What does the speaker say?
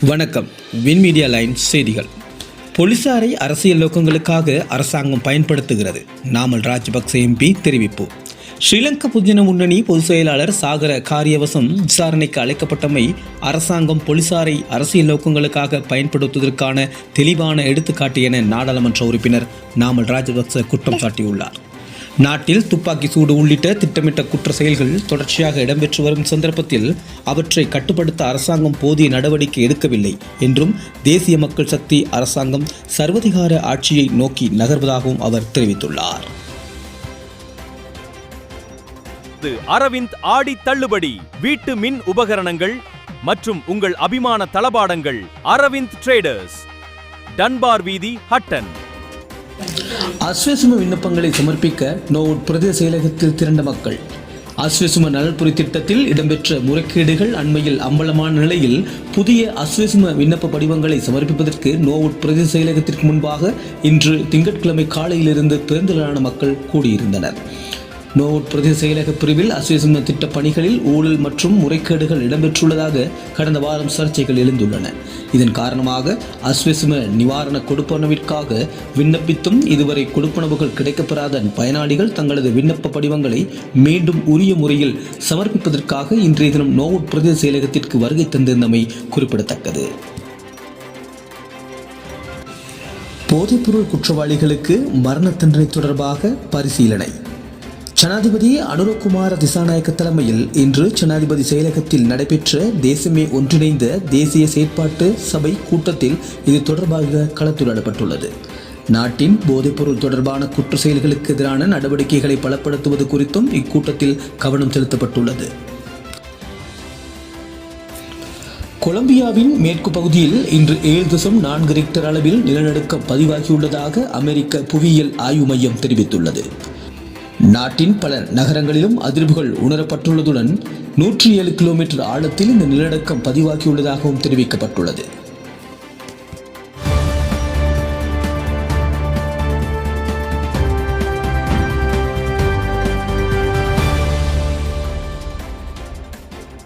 வணக்கம். Win media line செய்திகள். போலீசாரை அரசியல் நோக்கங்களுக்காக அரசாங்கம் பயன்படுத்துகிறது. நாமல் ராஜபக்ச எம்பி தெரிவிப்பு. ஸ்ரீலங்கா பொதுஜன முன்னணி பொதுச் செயலாளர் சாகர காரியவசம் விசாரணைக்கு அழைக்கப்பட்டமை அரசாங்கம் போலீசாரை அரசியல் நோக்கங்களுக்காக பயன்படுத்துவதற்கான தெளிவான எடுத்துக்காட்டு என நாடாளுமன்ற உறுப்பினர் நாமல் ராஜபக்ச குற்றம் சாட்டியுள்ளார். நாட்டில் துப்பாக்கி சூடு உள்ளிட்ட திட்டமிட்ட குற்ற செயல்கள் தொடர்ச்சியாக இடம்பெற்று வரும் சந்தர்ப்பத்தில் அவற்றை கட்டுப்படுத்த அரசாங்கம் போதிய நடவடிக்கை எடுக்கவில்லை என்றும் தேசிய மக்கள் சக்தி அரசாங்கம் சர்வதிகார ஆட்சியை நோக்கி நகர்வதாகவும் அவர் தெரிவித்துள்ளார். அரவிந்த் ஆடி தள்ளுபடி. வீட்டு மின் உபகரணங்கள் மற்றும் உங்கள் அபிமான தளபாடங்கள் அரவிந்த் ட்ரேடர்ஸ், டன்பார் வீதி, ஹட்டன். அஸ்வசும விண்ணப்பங்களை சமர்ப்பிக்க நோவுட் பிரதேச செயலகத்தில் திரண்ட மக்கள். அஸ்வசும நலன்புரி திட்டத்தில் இடம்பெற்ற முறைகேடுகள் அண்மையில் அம்பலமான நிலையில் புதிய அஸ்வசும விண்ணப்ப படிவங்களை சமர்ப்பிப்பதற்கு நோவுட் பிரதேச செயலகத்திற்கு முன்பாக இன்று திங்கட்கிழமை காலையிலிருந்து பெருந்திரளான மக்கள் கூடியிருந்தனர். நோவுட் பிரதேச செயலக பிரிவில் அஸ்வசும திட்ட பணிகளில் ஊழல் மற்றும் முறைகேடுகள் இடம்பெற்றுள்ளதாக கடந்த வாரம் சர்ச்சைகள் எழுந்துள்ளன. இதன் காரணமாக அஸ்வசும நிவாரண கொடுப்பனவிற்காக விண்ணப்பித்தும் இதுவரை கொடுப்பனவுகள் கிடைக்கப்பெறாத பயனாளிகள் தங்களது விண்ணப்ப படிவங்களை மீண்டும் உரிய முறையில் சமர்ப்பிப்பதற்காக இன்றைய தினம் நோவுட் பிரதேச செயலகத்திற்கு வருகை தந்திருந்தமை குறிப்பிடத்தக்கது. போதைப்பொருள் குற்றவாளிகளுக்கு மரண தண்டனை தொடர்பாக பரிசீலனை. ஜனாதிபதி அனுரகுமார திசாநாயக்க தலைமையில் இன்று ஜனாதிபதி செயலகத்தில் நடைபெற்ற தேசமே ஒன்றிணைந்த தேசிய செயற்பாட்டு சபை கூட்டத்தில் இது தொடர்பாக கலந்துரையாடப்பட்டுள்ளது. நாட்டின் போதைப்பொருள் தொடர்பான குற்ற செயல்களுக்கு எதிரான நடவடிக்கைகளை பலப்படுத்துவது குறித்தும் இக்கூட்டத்தில் கவனம் செலுத்தப்பட்டுள்ளது. கொலம்பியாவின் மேற்கு பகுதியில் இன்று 7.4 ரிக்டர் அளவில் நிலநடுக்கம் பதிவாகியுள்ளதாக அமெரிக்க புவியியல் ஆய்வு மையம் தெரிவித்துள்ளது. நாட்டின் பல நகரங்களிலும் அதிர்வுகள் உணரப்பட்டுள்ளதுடன் 107 கிலோமீட்டர் ஆழத்தில் இந்த நிலநடுக்கம் பதிவாகியுள்ளதாகவும் தெரிவிக்கப்பட்டுள்ளது.